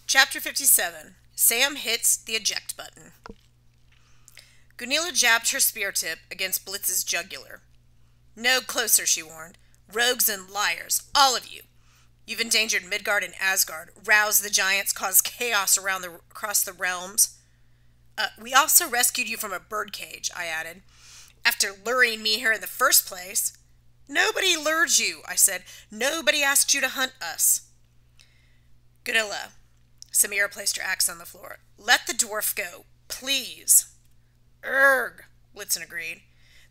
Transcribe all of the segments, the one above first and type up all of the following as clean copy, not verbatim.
Chapter 57. Sam hits the eject button. Gunilla jabbed her spear tip against Blitz's jugular. "No closer," she warned. "Rogues and liars, all of you. You've endangered Midgard and Asgard, roused the giants, caused chaos across the realms. We also rescued you from a birdcage," I added, "after luring me here in the first place." "Nobody lured you," I said. "Nobody asked you to hunt us." "Gunilla," Samira placed her axe on the floor. "Let the dwarf go, please." "Urgh," Blitzen agreed.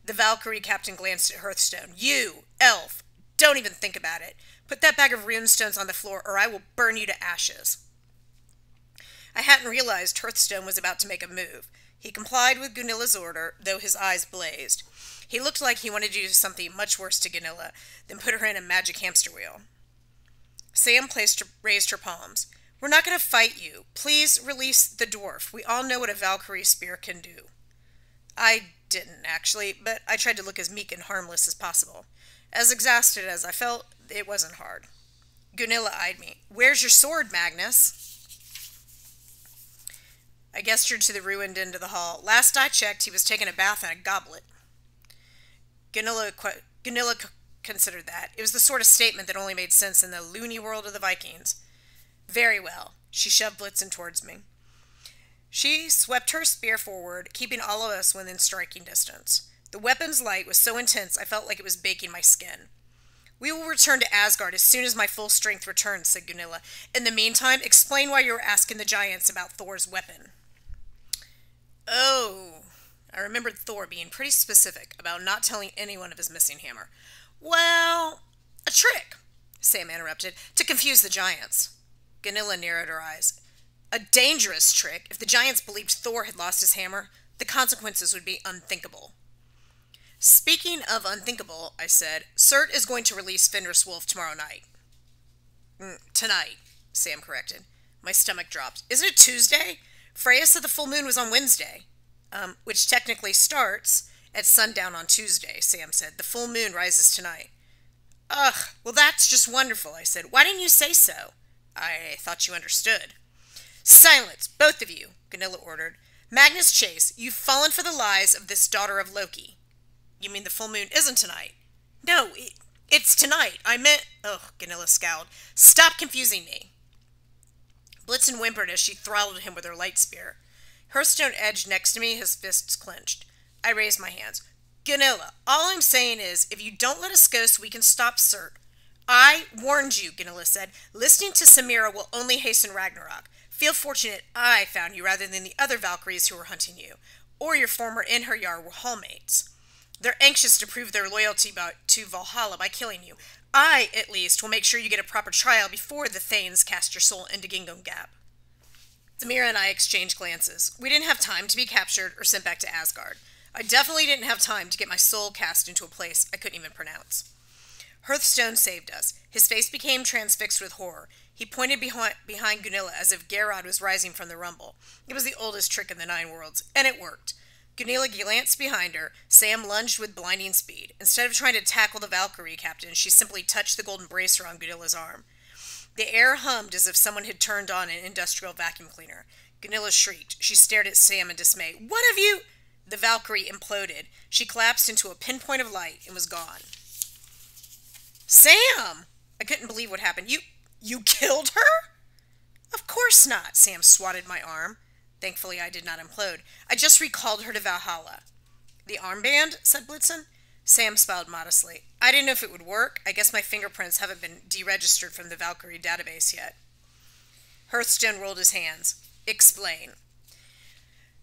The Valkyrie captain glanced at Hearthstone. "You, elf, don't even think about it. Put that bag of runestones on the floor or I will burn you to ashes." I hadn't realized Hearthstone was about to make a move. He complied with Gunilla's order, though his eyes blazed. He looked like he wanted to do something much worse to Gunilla than put her in a magic hamster wheel. Sam raised her palms. "We're not going to fight you. Please release the dwarf. We all know what a Valkyrie spear can do." I didn't, actually, but I tried to look as meek and harmless as possible. As exhausted as I felt, it wasn't hard. Gunilla eyed me. "Where's your sword, Magnus?" I gestured to the ruined end of the hall. "Last I checked, he was taking a bath in a goblet." Gunilla considered that. It was the sort of statement that only made sense in the loony world of the Vikings. "Very well." She shoved Blitzen towards me. She swept her spear forward, keeping all of us within striking distance. The weapon's light was so intense I felt like it was baking my skin. "We will return to Asgard as soon as my full strength returns," said Gunilla. "In the meantime, explain why you were asking the giants about Thor's weapon." Oh, I remembered Thor being pretty specific about not telling anyone of his missing hammer. "Well, a trick," Sam interrupted, "to confuse the giants." Gunilla narrowed her eyes. "A dangerous trick. If the giants believed Thor had lost his hammer, the consequences would be unthinkable." "Speaking of unthinkable," I said, "Surt is going to release Fenris Wolf tomorrow night." "Tonight," Sam corrected. My stomach dropped. "Isn't it Tuesday? Freya said the full moon was on Wednesday." Which technically starts at sundown on Tuesday," Sam said. "The full moon rises tonight." "Ugh, well that's just wonderful," I said. "Why didn't you say so?" "I thought you understood." "Silence, both of you," Gunilla ordered. "Magnus Chase, you've fallen for the lies of this daughter of Loki." "You mean the full moon isn't tonight?" "No, it's tonight. I meant..." Ugh, Gunilla scowled. "Stop confusing me." Blitzen whimpered as she throttled him with her light spear. Hearthstone edged next to me, his fists clenched. I raised my hands. "Gunilla, all I'm saying is, if you don't let us go so we can stop Surt..." "I warned you," Gunilla said. "Listening to Samira will only hasten Ragnarok. Feel fortunate I found you rather than the other Valkyries who were hunting you, or your former Einherjar were hallmates. They're anxious to prove their loyalty to Valhalla by killing you. I, at least, will make sure you get a proper trial before the Thanes cast your soul into Gingham Gap." Samira and I exchanged glances. We didn't have time to be captured or sent back to Asgard. I definitely didn't have time to get my soul cast into a place I couldn't even pronounce. Hearthstone saved us. His face became transfixed with horror. He pointed behind Gunilla as if Garrod was rising from the rumble. It was the oldest trick in the Nine Worlds, and it worked. Gunilla glanced behind her. Sam lunged with blinding speed. Instead of trying to tackle the Valkyrie captain, she simply touched the golden bracer on Gunilla's arm. The air hummed as if someone had turned on an industrial vacuum cleaner. Gunilla shrieked. She stared at Sam in dismay. "What have you..." The Valkyrie imploded. She collapsed into a pinpoint of light and was gone. "Sam!" I couldn't believe what happened. You killed her?" "Of course not." Sam swatted my arm. Thankfully, I did not implode. "I just recalled her to Valhalla." "The armband?" said Blitzen. Sam smiled modestly. "I didn't know if it would work. I guess my fingerprints haven't been deregistered from the Valkyrie database yet." Hearthstone rolled his hands. "Explain."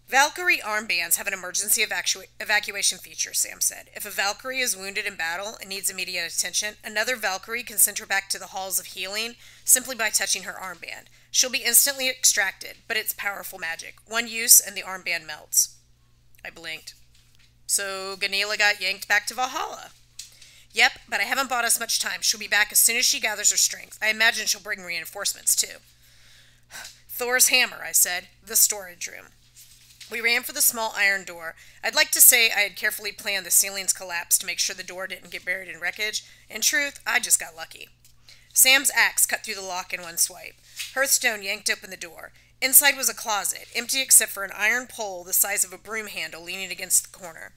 "Valkyrie armbands have an emergency evacuation feature," Sam said. "If a Valkyrie is wounded in battle and needs immediate attention, another Valkyrie can send her back to the halls of healing simply by touching her armband. She'll be instantly extracted, but it's powerful magic. One use and the armband melts." I blinked. "So Gunilla got yanked back to Valhalla." "Yep, but I haven't bought us much time. She'll be back as soon as she gathers her strength. I imagine she'll bring reinforcements, too." "Thor's hammer," I said. "The storage room." We ran for the small iron door. I'd like to say I had carefully planned the ceiling's collapse to make sure the door didn't get buried in wreckage. In truth, I just got lucky. Sam's axe cut through the lock in one swipe. Hearthstone yanked open the door. Inside was a closet, empty except for an iron pole the size of a broom handle leaning against the corner.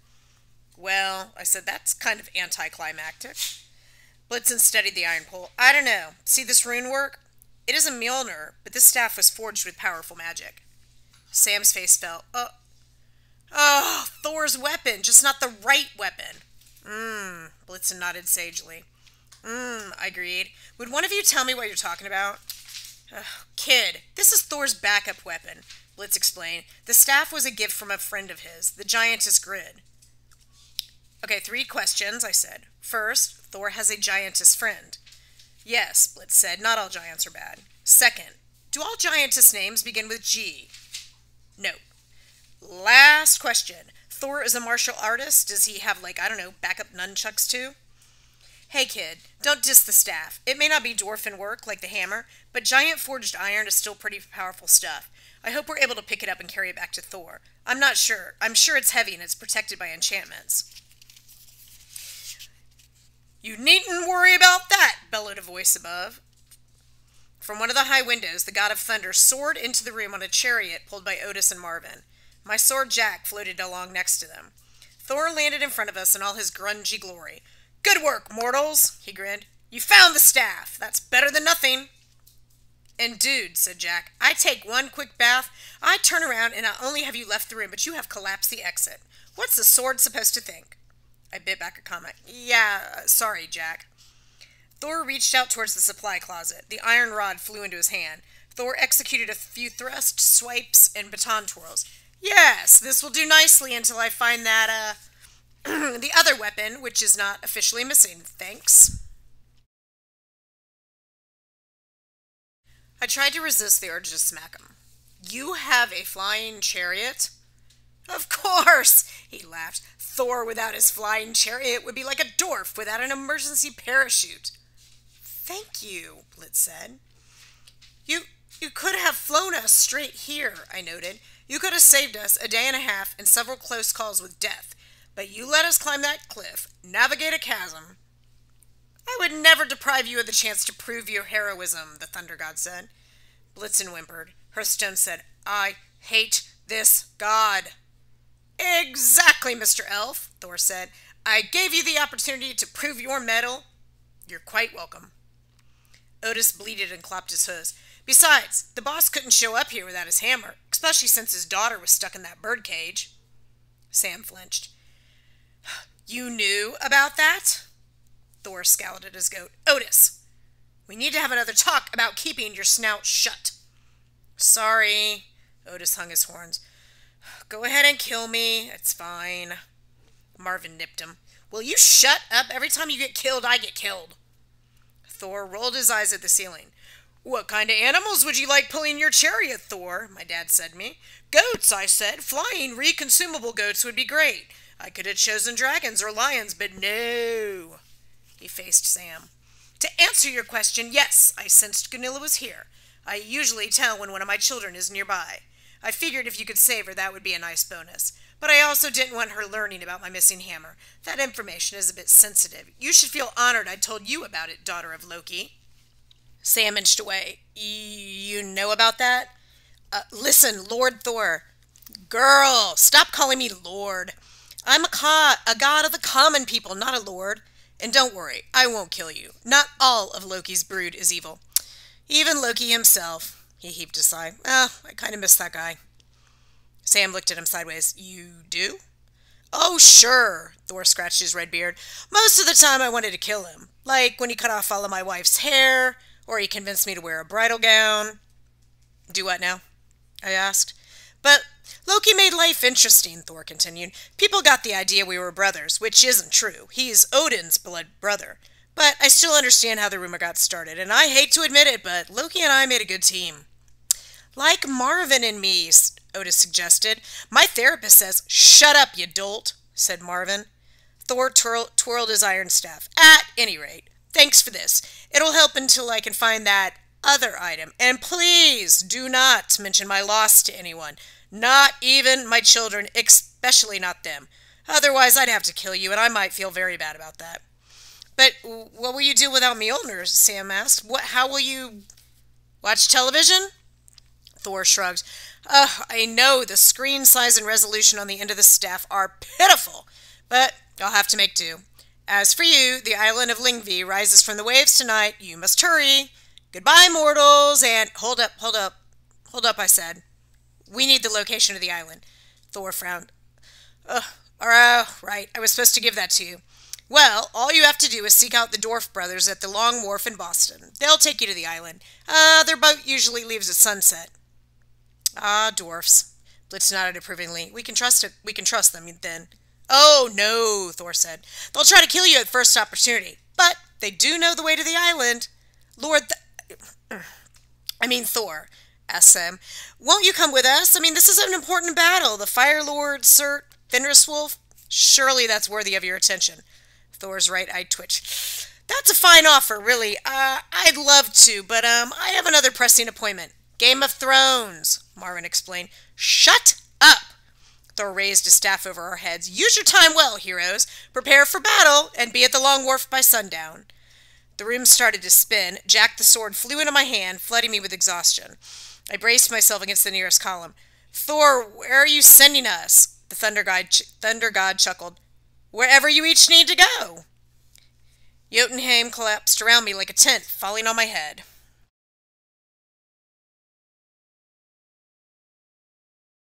Well, I said, that's kind of anticlimactic. Blitzen studied the iron pole. I don't know. See this rune work? It is a Mjolnir, but this staff was forged with powerful magic. Sam's face fell. Oh, Thor's weapon, just not the right weapon. Blitzen nodded sagely. I agreed. Would one of you tell me what you're talking about? Kid, this is Thor's backup weapon, Blitz explained. The staff was a gift from a friend of his, the giantess Grid. Okay, 3 questions, I said. First, Thor has a giantess friend. Yes, Blitz said, not all giants are bad. Second, do all giantess names begin with G? No. Last question. Thor is a martial artist. Does he have, like, I don't know, backup nunchucks too? Hey kid, don't diss the staff. It may not be dwarfen work like the hammer, but giant forged iron is still pretty powerful stuff. I hope we're able to pick it up and carry it back to Thor. I'm not sure. I'm sure it's heavy and it's protected by enchantments. You needn't worry about that, bellowed a voice above. From one of the high windows, the god of thunder soared into the room on a chariot pulled by Otis and Marvin. My sword Jack floated along next to them. Thor landed in front of us in all his grungy glory. Good work, mortals, he grinned. You found the staff. That's better than nothing. And dude, said Jack, I take one quick bath, I turn around and not only have you left the room, but you have collapsed the exit. What's the sword supposed to think? I bit back a comment. Yeah, sorry, Jack. Thor reached out towards the supply closet. The iron rod flew into his hand. Thor executed a few thrusts, swipes, and baton twirls. Yes, this will do nicely until I find that, the other weapon, which is not officially missing. Thanks. I tried to resist the urge to smack him. You have a flying chariot? Of course, he laughed. Thor without his flying chariot would be like a dwarf without an emergency parachute. Thank you, Blitz said. You could have flown us straight here, I noted. You could have saved us a day and a half and several close calls with death. But you let us climb that cliff, navigate a chasm. I would never deprive you of the chance to prove your heroism, the Thunder God said. Blitzen whimpered. Hearthstone said, I hate this god. Exactly, Mr. Elf, Thor said. I gave you the opportunity to prove your mettle. You're quite welcome. Otis bleated and clapped his hooves. Besides, the boss couldn't show up here without his hammer, especially since his daughter was stuck in that birdcage. Sam flinched. You knew about that? Thor scowled at his goat. Otis, we need to have another talk about keeping your snout shut. Sorry, Otis hung his horns. Go ahead and kill me. It's fine. Marvin nipped him. Will you shut up? Every time you get killed, I get killed. Thor rolled his eyes at the ceiling. What kind of animals would you like pulling your chariot, Thor? My dad said to me. Goats, I said. Flying, reconsumable goats would be great. I could have chosen dragons or lions, but no. He faced Sam. To answer your question, yes, I sensed Gunilla was here. I usually tell when one of my children is nearby. I figured if you could save her, that would be a nice bonus. But I also didn't want her learning about my missing hammer. That information is a bit sensitive. You should feel honored I told you about it, daughter of Loki. Sam inched away. You know about that? Listen, Lord Thor. Girl, stop calling me Lord. I'm a god of the common people, not a lord. And don't worry, I won't kill you. Not all of Loki's brood is evil. Even Loki himself. He heaved a sigh. I kind of miss that guy. Sam looked at him sideways. You do? Oh, sure, Thor scratched his red beard. Most of the time I wanted to kill him. Like when he cut off all of my wife's hair, or he convinced me to wear a bridal gown. Do what now? I asked. But Loki made life interesting, Thor continued. People got the idea we were brothers, which isn't true. He's Odin's blood brother. But I still understand how the rumor got started, and I hate to admit it, but Loki and I made a good team. Like Marvin and me, Otis suggested. My therapist says, shut up, you dolt, said Marvin. Thor twirled his iron staff. At any rate, thanks for this. It'll help until I can find that other item. And please do not mention my loss to anyone. Not even my children, especially not them. Otherwise, I'd have to kill you, and I might feel very bad about that. But what will you do without Mjolnir? Sam asked. How will you... Watch television? Thor shrugged. I know the screen size and resolution on the end of the staff are pitiful, but I'll have to make do. As for you, the island of Lingvi rises from the waves tonight. You must hurry. Goodbye, mortals, and hold up, hold up. Hold up, I said. We need the location of the island. Thor frowned. Right, I was supposed to give that to you. Well, all you have to do is seek out the Dwarf brothers at the Long Wharf in Boston. They'll take you to the island. Their boat usually leaves at sunset. Ah, dwarfs. Blitz nodded approvingly. We can trust it. We can trust them, then. Oh, no, Thor said. They'll try to kill you at first opportunity. But they do know the way to the island. Thor, asked Sam. Won't you come with us? This is an important battle. The Fire Lord, Sir Fenriswolf. Surely that's worthy of your attention. Thor's right eye twitched. That's a fine offer, really. I'd love to, but I have another pressing appointment. Game of Thrones, Marvin explained. Shut up! Thor raised his staff over our heads. Use your time well, heroes. Prepare for battle, and be at the Long Wharf by sundown. The room started to spin. Jack the sword flew into my hand, flooding me with exhaustion. I braced myself against the nearest column. Thor, where are you sending us? The Thunder God chuckled. Wherever you each need to go. Jotunheim collapsed around me like a tent, falling on my head.